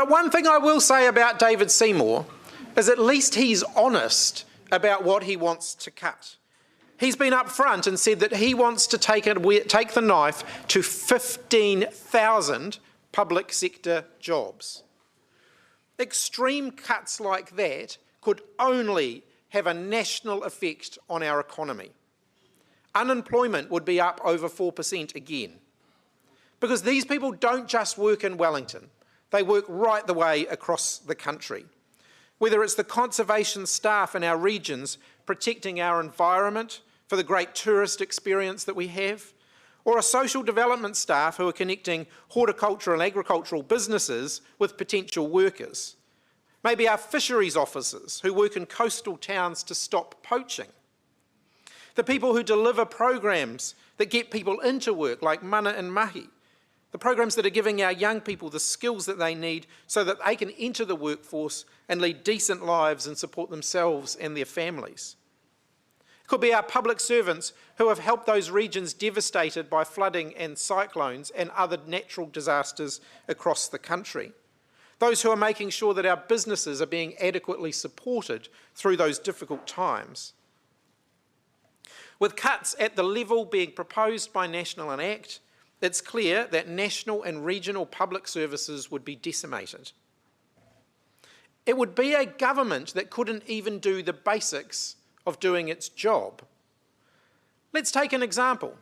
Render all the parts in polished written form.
But one thing I will say about David Seymour is at least he's honest about what he wants to cut. He's been upfront and said that he wants to take the knife to 15,000 public sector jobs. Extreme cuts like that could only have a national effect on our economy. Unemployment would be up over 4% again. Because these people don't just work in Wellington, they work right the way across the country. Whether it's the conservation staff in our regions protecting our environment for the great tourist experience that we have, or a social development staff who are connecting horticultural and agricultural businesses with potential workers. Maybe our fisheries officers who work in coastal towns to stop poaching. The people who deliver programs that get people into work, like Mana and Mahi. The programs that are giving our young people the skills that they need so that they can enter the workforce and lead decent lives and support themselves and their families. It could be our public servants who have helped those regions devastated by flooding and cyclones and other natural disasters across the country. Those who are making sure that our businesses are being adequately supported through those difficult times. With cuts at the level being proposed by National and Act, it's clear that national and regional public services would be decimated. It would be a government that couldn't even do the basics of doing its job. Let's take an example.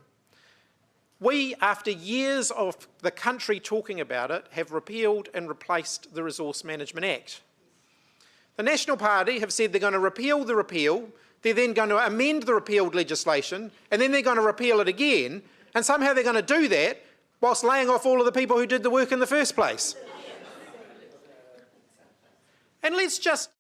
We, after years of the country talking about it, have repealed and replaced the Resource Management Act. The National Party have said they're going to repeal the repeal, they're then going to amend the repealed legislation, and then they're going to repeal it again, and somehow they're going to do that whilst laying off all of the people who did the work in the first place. And let's just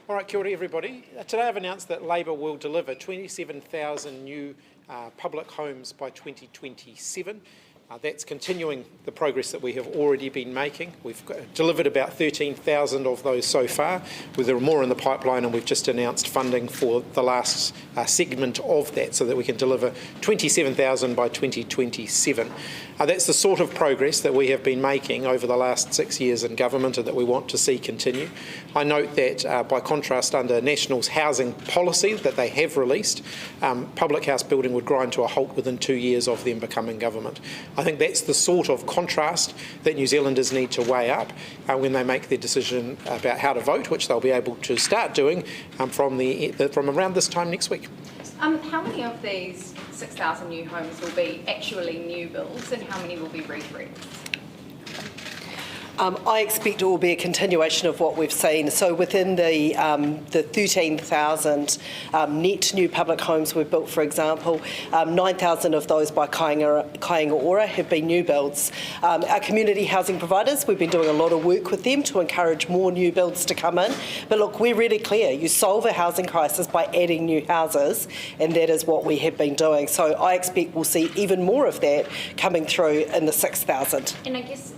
All right, kia ora everybody. Today I've announced that Labour will deliver 27,000 new public homes by 2027. That's continuing the progress that we have already been making. We've delivered about 13,000 of those so far, with there are more in the pipeline, and we've just announced funding for the last segment of that so that we can deliver 27,000 by 2027. That's the sort of progress that we have been making over the last 6 years in government and that we want to see continue. I note that by contrast, under National's housing policy that they have released, public house building would grind to a halt within 2 years of them becoming government. I think that's the sort of contrast that New Zealanders need to weigh up when they make their decision about how to vote, which they'll be able to start doing from around this time next week. How many of these 6,000 new homes will be actually new builds and how many will be refresh? I expect it will be a continuation of what we've seen. So within the 13,000 net new public homes we've built, for example, 9,000 of those by Kāinga Ora have been new builds. Our community housing providers, we've been doing a lot of work with them to encourage more new builds to come in. But look, we're really clear. You solve a housing crisis by adding new houses, and that is what we have been doing. So I expect we'll see even more of that coming through in the 6,000. And I guess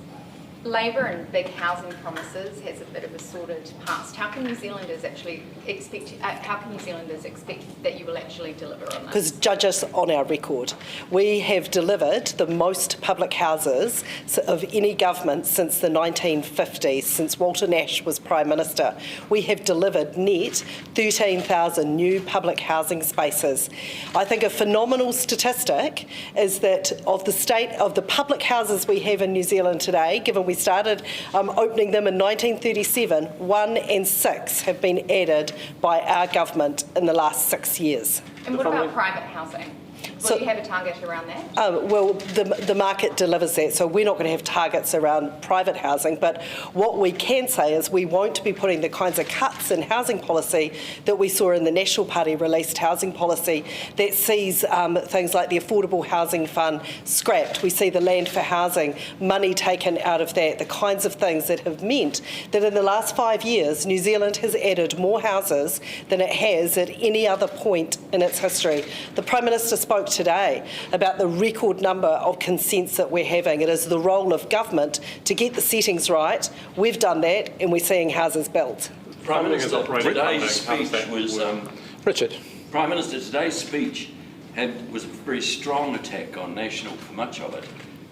Labour and big housing promises has a bit of a sordid past. How can New Zealanders actually expect? How can New Zealanders expect that you will actually deliver on that? Because judge us on our record. We have delivered the most public houses of any government since the 1950s, since Walter Nash was Prime Minister. We have delivered net 13,000 new public housing spaces. I think a phenomenal statistic is that of the public houses we have in New Zealand today, given we started opening them in 1937, 1 and 6 have been added by our government in the last 6 years. And what about private housing? Will you have a target around that? Well, the market delivers that, so we're not going to have targets around private housing, but what we can say is we won't be putting the kinds of cuts in housing policy that we saw in the National Party released housing policy that sees things like the Affordable Housing Fund scrapped. We see the Land for Housing money taken out of that, the kinds of things that have meant that in the last 5 years, New Zealand has added more houses than it has at any other point in its history. The Prime Minister spoke today about the record number of consents that we're having. It is the role of government to get the settings right. We've done that, and we're seeing houses built. Prime Minister, today's speech was Richard. Prime Minister, today's speech was a very strong attack on National for much of it.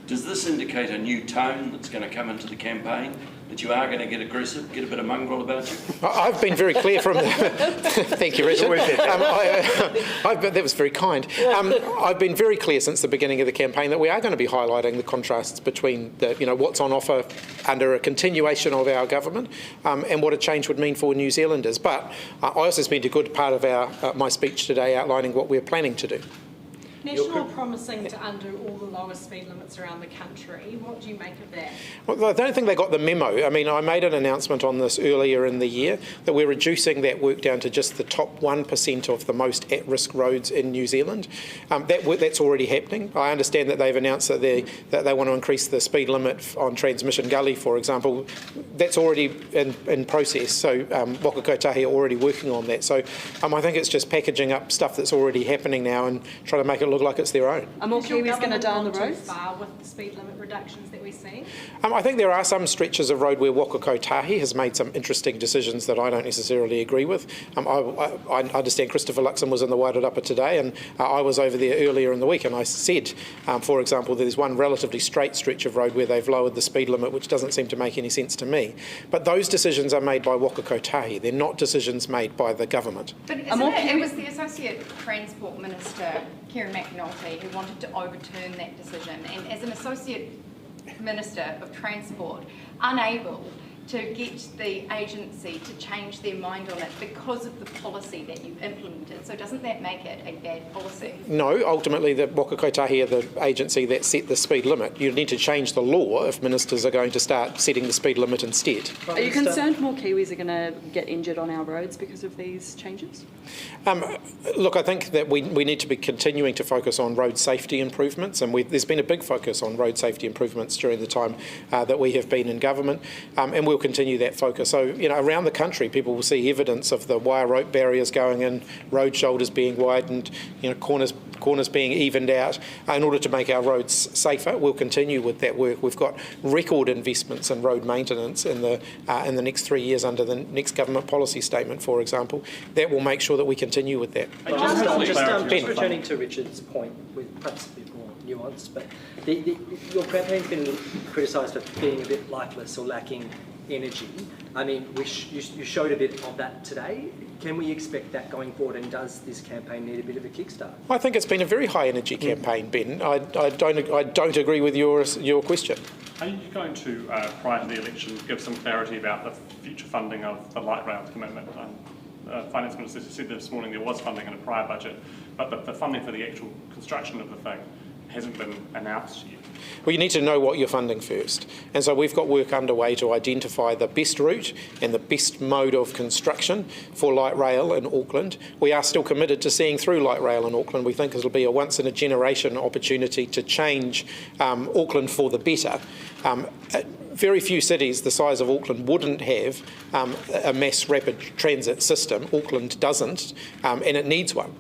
Does this indicate a new tone that's going to come into the campaign? That you are going to get aggressive, get a bit of mongrel about you? I've been very clear from the... Thank you, Richard. That was very kind. I've been very clear since the beginning of the campaign that we are going to be highlighting the contrasts between what's on offer under a continuation of our government and what a change would mean for New Zealanders. But I also spent a good part of my speech today outlining what we're planning to do. National are promising to undo all the lowest speed limits around the country. What do you make of that? Well, I don't think they got the memo. I mean, I made an announcement on this earlier in the year that we're reducing that work down to just the top 1% of the most at-risk roads in New Zealand. That's already happening. I understand that they've announced that they want to increase the speed limit on Transmission Gully, for example. That's already in process. So Waka Kotahi are already working on that. So I think it's just packaging up stuff that's already happening now and trying to make it look like it's their own. Are more Kiwis going to down the road? Far with the speed limit reductions that we're seeing? I think there are some stretches of road where Waka Kotahi has made some interesting decisions that I don't necessarily agree with. I understand Christopher Luxon was in the Wairarapa today, and I was over there earlier in the week, and I said, for example, there's one relatively straight stretch of road where they've lowered the speed limit, which doesn't seem to make any sense to me. But those decisions are made by Waka Kotahi. They're not decisions made by the government. But it was the Associate Transport Minister, Kieran McNulty, who wanted to overturn that decision, and as an Associate Minister of Transport, unable to get the agency to change their mind on it because of the policy that you've implemented. So doesn't that make it a bad policy? No, ultimately the Waka Kotahi are the agency that set the speed limit. You need to change the law if ministers are going to start setting the speed limit instead. Are you concerned more Kiwis are going to get injured on our roads because of these changes? Look, I think that we need to be continuing to focus on road safety improvements, and there's been a big focus on road safety improvements during the time that we have been in government, and we'll we'll continue that focus. So, around the country, people will see evidence of the wire rope barriers going in, road shoulders being widened, corners being evened out in order to make our roads safer. We'll continue with that work. We've got record investments in road maintenance in the next 3 years under the next government policy statement, for example. That will make sure that we continue with that. Just returning to Richard's point, with perhaps a bit more nuance, but your campaign's been criticised for being a bit lifeless or lacking energy. I mean, you showed a bit of that today. Can we expect that going forward, and does this campaign need a bit of a kickstart? I think it's been a very high energy campaign, Ben. I don't agree with your question. Are you going to, prior to the election, give some clarity about the future funding of the light rail commitment? Finance Minister said this morning there was funding in a prior budget, but the funding for the actual construction of the thing hasn't been announced yet. Well, you need to know what you're funding first. And so we've got work underway to identify the best route and the best mode of construction for light rail in Auckland. We are still committed to seeing through light rail in Auckland. We think it'll be a once-in-a-generation opportunity to change Auckland for the better. Very few cities the size of Auckland wouldn't have a mass rapid transit system. Auckland doesn't, and it needs one.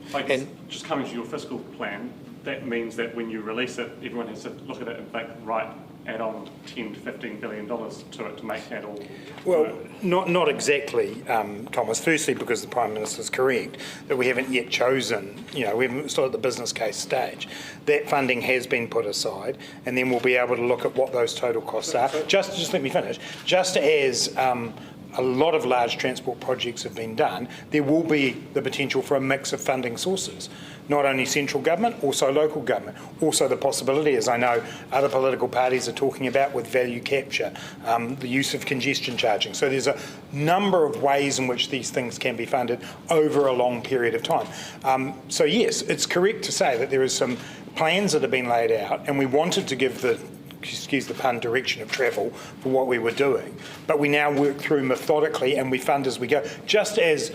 Just coming to your fiscal plan, that means that when you release it, everyone has to look at it and think, right, add on $10 to $15 billion to it to make that all Well, not exactly, Thomas. Firstly, because the Prime Minister's correct that we haven't yet chosen, we haven't still at the business case stage. That funding has been put aside, and then we'll be able to look at what those total costs are. Just let me finish. Just as a lot of large transport projects have been done, there will be the potential for a mix of funding sources. Not only central government, also local government. Also the possibility, as I know other political parties are talking about, with value capture, the use of congestion charging. So there's a number of ways in which these things can be funded over a long period of time. So yes, it's correct to say that there is some plans that have been laid out, and we wanted to give the, excuse the pun, direction of travel for what we were doing. But we now work through methodically and we fund as we go, just as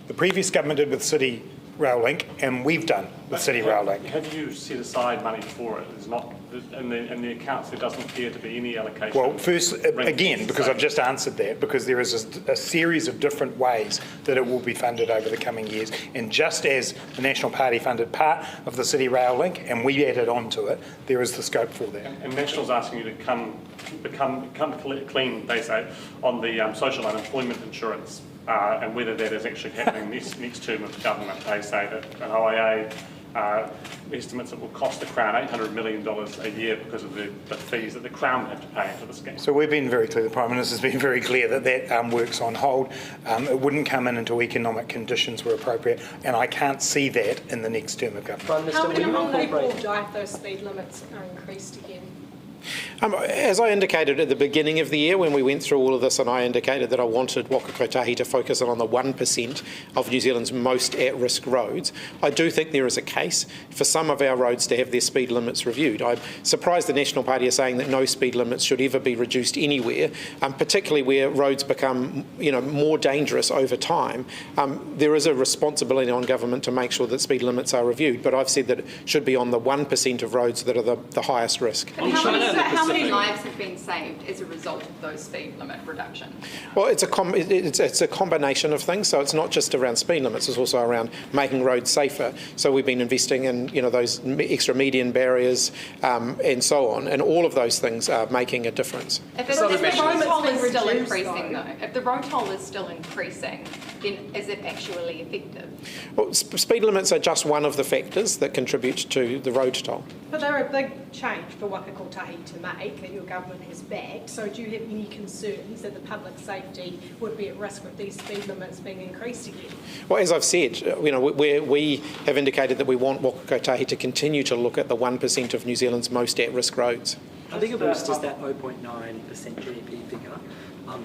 the previous government did with City Rail Link, and we've done with City Rail Link. Have you set aside money for it? There's not, in the accounts there doesn't appear to be any allocation. Well, first, again, because I've just answered that, because there is a series of different ways that it will be funded over the coming years. And just as the National Party funded part of the City Rail Link and we added on to it, there is the scope for that. And National's asking you to come clean, they say, on the social unemployment insurance. And whether that is actually happening this next term of government. They say that an OIA estimates it will cost the Crown $800 million a year because of the fees that the Crown have to pay into the scheme. So we've been very clear, the Prime Minister's been very clear that work's on hold. It wouldn't come in until economic conditions were appropriate, and I can't see that in the next term of government. Prime Minister, How will you many people incorporate... die if those speed limits are increased again? As I indicated at the beginning of the year when we went through all of this, and I indicated that I wanted Waka Kotahi to focus on the 1% of New Zealand's most at-risk roads, I do think there is a case for some of our roads to have their speed limits reviewed. I'm surprised the National Party are saying that no speed limits should ever be reduced anywhere, particularly where roads become more dangerous over time. There is a responsibility on government to make sure that speed limits are reviewed, but I've said that it should be on the 1% of roads that are the highest risk. How many lives have been saved as a result of those speed limit reductions? Well, it's a combination of things. So it's not just around speed limits; it's also around making roads safer. So we've been investing in those extra median barriers and so on, and all of those things are making a difference. If the road toll is still increasing, though, if the road toll is still increasing, then is it actually effective? Well, speed limits are just one of the factors that contribute to the road toll. But they're a big change for Waka Kotahi to make that your government has backed. So do you have any concerns that the public safety would be at risk with these speed limits being increased again? Well, as I've said, we have indicated that we want Waka Kotahi to continue to look at the 1% of New Zealand's most at-risk roads. How big a boost is that 0.9% GDP figure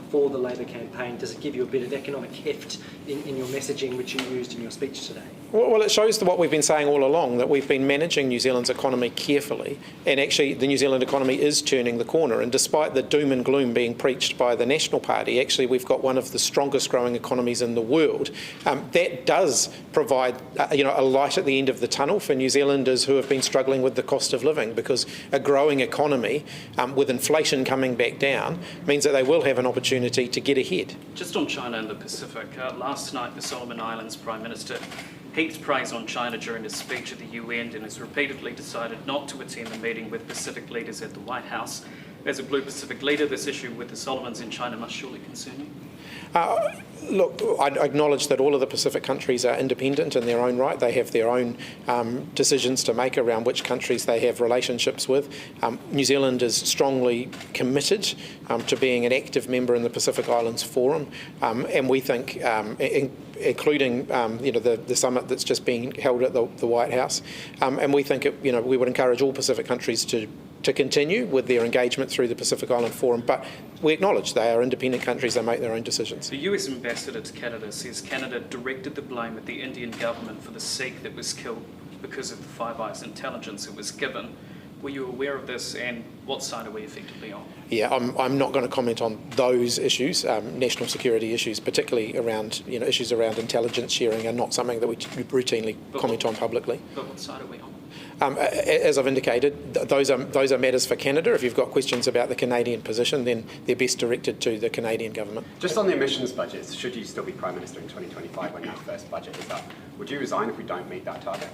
for the Labor campaign? Does it give you a bit of economic heft in your messaging, which you used in your speech today? Well, it shows what we've been saying all along, that we've been managing New Zealand's economy carefully, and actually the New Zealand economy is turning the corner. And despite the doom and gloom being preached by the National Party, actually we've got one of the strongest growing economies in the world. That does provide a light at the end of the tunnel for New Zealanders who have been struggling with the cost of living, because a growing economy with inflation coming back down means that they will have an opportunity to get ahead. Just on China and the Pacific, last night the Solomon Islands Prime Minister heaped praise on China during his speech at the UN and has repeatedly decided not to attend the meeting with Pacific leaders at the White House. As a Blue Pacific leader, this issue with the Solomons in China must surely concern you? Look, I acknowledge that all of the Pacific countries are independent in their own right. They have their own decisions to make around which countries they have relationships with. New Zealand is strongly committed to being an active member in the Pacific Islands Forum, and we think, including the summit that's just being held at the White House, and we think we would encourage all Pacific countries to continue with their engagement through the Pacific Island Forum, but we acknowledge they are independent countries, they make their own decisions. The US ambassador to Canada says Canada directed the blame at the Indian government for the Sikh that was killed because of the Five Eyes intelligence it was given. Were you aware of this, and what side are we effectively on? Yeah, I'm not going to comment on those issues. National security issues, particularly around issues around intelligence sharing, are not something that we routinely comment on publicly. But what side are we on? As I've indicated, those are matters for Canada. If you've got questions about the Canadian position, then they're best directed to the Canadian government. Just on the emissions budgets, should you still be Prime Minister in 2025 when that first budget is up? Would you resign if we don't meet that target?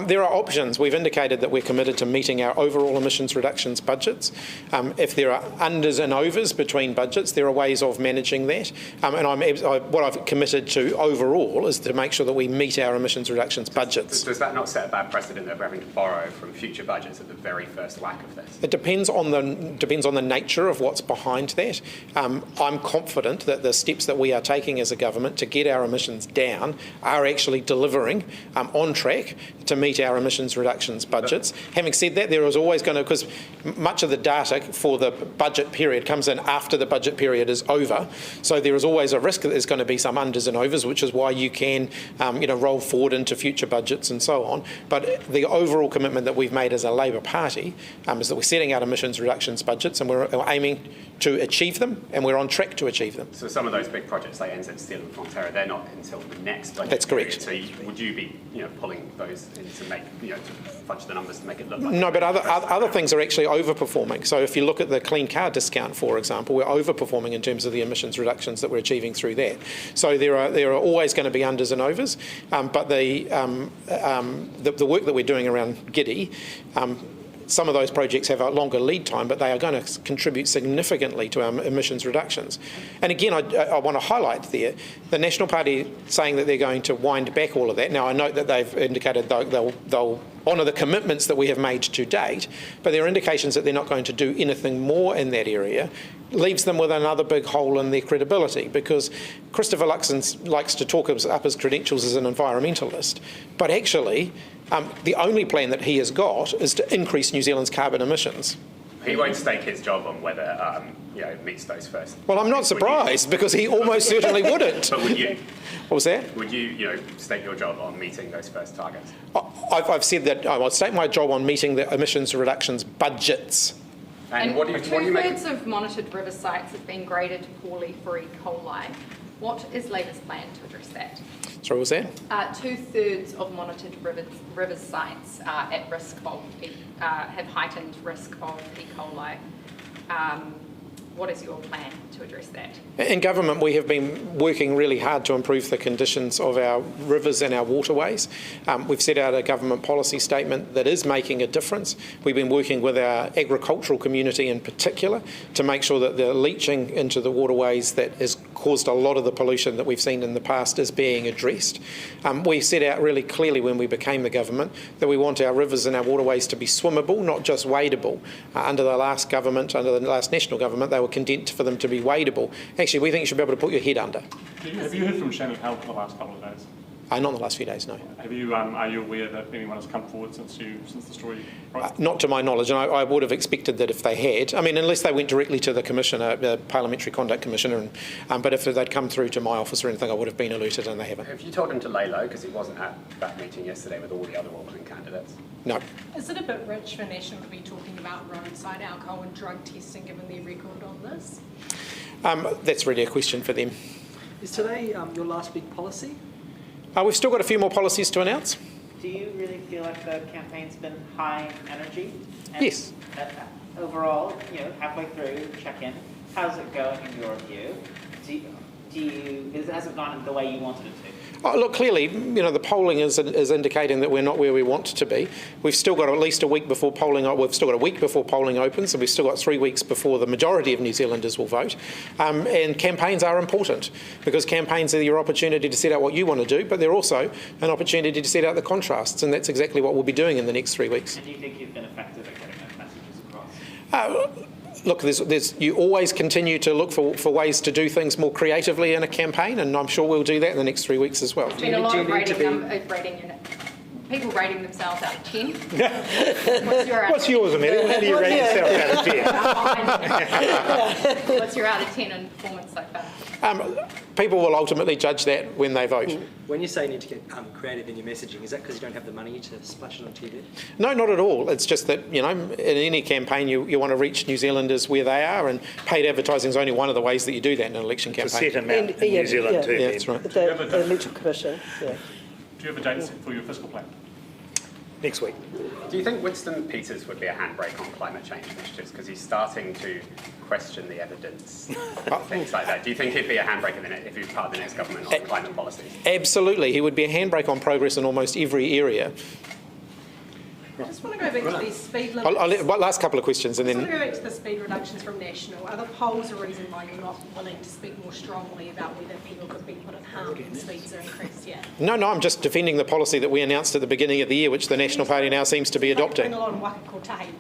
There are options. We've indicated that we're committed to meeting our overall emissions reductions budgets. If there are unders and overs between budgets, there are ways of managing that. And what I've committed to overall is to make sure that we meet our emissions reductions budgets. Does that not set a bad precedent of having to borrow from future budgets at the very first whack of this? It depends on the nature of what's behind that. I'm confident that the steps that we are taking as a government to get our emissions down are actually delivering on track to meet our emissions reductions budgets. Having said that, there is always going to, because much of the data for the budget period comes in after the budget period is over, so there is always a risk that there's going to be some unders and overs, which is why you can roll forward into future budgets and so on. But the overall commitment that we've made as a Labour Party is that we're setting out emissions reductions budgets, and we're aiming to achieve them, and we're on track to achieve them. So some of those big projects like NZ and Fonterra, they're not until the next budget That's correct. period. So would you be pulling those in to make, to fudge the numbers to make it look like... No, but other things are actually overperforming. So if you look at the clean car discount, for example, we're overperforming in terms of the emissions reductions that we're achieving through that. So there are always going to be unders and overs, but the work that we're doing around Giddy, some of those projects have a longer lead time, but they are going to contribute significantly to our emissions reductions. And again, I want to highlight there, the National Party saying that they're going to wind back all of that. Now, I note that they've indicated they'll honour the commitments that we have made to date, but there are indications that they're not going to do anything more in that area. Leaves them with another big hole in their credibility, because Christopher Luxon likes to talk up his credentials as an environmentalist, but actually the only plan that he has got is to increase New Zealand's carbon emissions. He won't stake his job on whether it meets those first. Well, I'm not surprised, because he almost certainly wouldn't. But would you? What was that? Would you, stake your job on meeting those first targets? I've said that I'll stake my job on meeting the emissions reductions budgets. And what do you make? Two-thirds of monitored river sites have been graded poorly for E. coli. What is Labour's plan to address that? Sorry, what was that? Two-thirds of monitored river sites are at risk of, have heightened risk of E. coli. What is your plan to address that? In government, we have been working really hard to improve the conditions of our rivers and our waterways. We've set out a government policy statement that is making a difference. We've been working with our agricultural community in particular to make sure that the leaching into the waterways that has caused a lot of the pollution that we've seen in the past is being addressed. We set out really clearly when we became the government that we want our rivers and our waterways to be swimmable, not just wadeable. Under the last government, under the last national government, they were content for them to be wadeable. Actually, we think you should be able to put your head under. Have you heard from Shani Held for the last couple of days? Not in the last few days, no. Have you, are you aware that anyone has come forward since the story broke? Not to my knowledge, and I would have expected that if they had, I mean, unless they went directly to the Commissioner, the Parliamentary Conduct Commissioner, but if they'd come through to my office or anything, I would have been alerted, and they haven't. Have you told him to lay low, because he wasn't at that meeting yesterday with all the other Auckland candidates? No. Is it a bit rich for National to be talking about roadside alcohol and drug testing given their record on this? That's really a question for them. Is today your last big policy? We've still got a few more policies to announce. Do you really feel like the campaign's been high energy? And Yes. Overall, halfway through, check-in, how's it going in your view? Has it gone the way you wanted it to? Oh, look, clearly, the polling is indicating that we're not where we want to be. We've still got at least a week before polling. We've still got a week before polling opens, and we've still got 3 weeks before the majority of New Zealanders will vote. And campaigns are important because campaigns are your opportunity to set out what you want to do, but they're also an opportunity to set out the contrasts, and that's exactly what we'll be doing in the next 3 weeks. And do you think you've been effective at getting those messages across? Look, you always continue to look for ways to do things more creatively in a campaign, and I'm sure we'll do that in the next 3 weeks as well. There's been a lot of people rating themselves out of 10. What's yours, Amelia? How do you rate yourself out of 10? What's your out of 10 in performance so far? People will ultimately judge that when they vote. When you say you need to get creative in your messaging, is that because you don't have the money to splash it on TV? No, not at all. It's just that, in any campaign you want to reach New Zealanders where they are, and paid advertising is only one of the ways that you do that in an election campaign. To set amount in New Zealand too. Yeah, that's right. The Electoral Commission, yeah. Do you have a date set for your fiscal plan? Next week. Do you think Winston Peters would be a handbrake on climate change initiatives? Because he's starting to question the evidence, things like that. Do you think he'd be a handbrake if he was part of the next government on climate policies? Absolutely. He would be a handbrake on progress in almost every area. I just want to go back to these speed limits. Last couple of questions and I then... just want to go back to the speed reductions from National. Are the polls a reason why you're not willing to speak more strongly about whether people could be put at harm when speeds are increased yet? No, I'm just defending the policy that we announced at the beginning of the year, which the National Party now seems to be adopting. Bring a lot of waka kotahi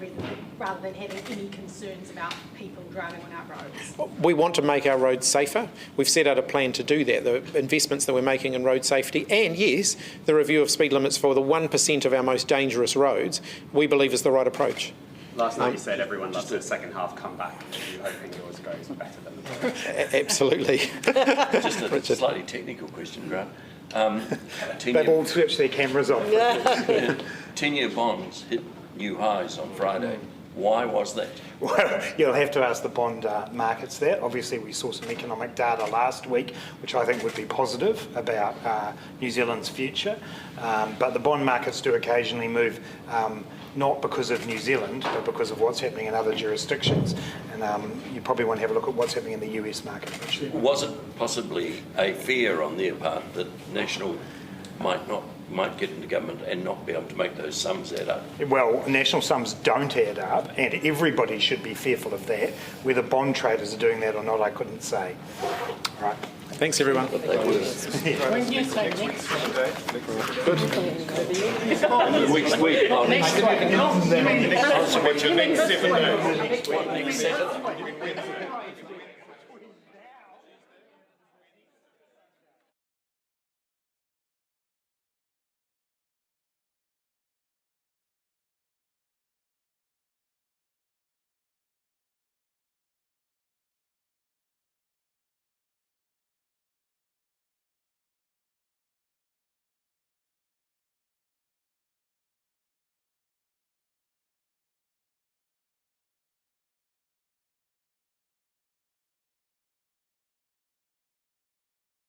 rather than having any concerns about people driving on our roads. We want to make our roads safer. We've set out a plan to do that, the investments that we're making in road safety, and yes, the review of speed limits for the 1% of our most dangerous roads, we believe is the right approach. Last night you said everyone loves a second half comeback. Are you hoping yours goes better than the first? Absolutely. Just a slightly technical question, Grant. They've all switched their cameras off. 10-year bonds hit new highs on Friday. Why was that? Well, you'll have to ask the bond markets that. Obviously, we saw some economic data last week, which I think would be positive about New Zealand's future. But the bond markets do occasionally move, not because of New Zealand, but because of what's happening in other jurisdictions. And you probably want to have a look at what's happening in the US market. Was it possibly a fear on their part that National might get into government and not be able to make those sums add up? Well, national sums don't add up, and everybody should be fearful of that. Whether bond traders are doing that or not, I couldn't say. All right. Thanks, everyone. When do you say next week? Next week. Next week. What's your next 7 days? Next Saturday?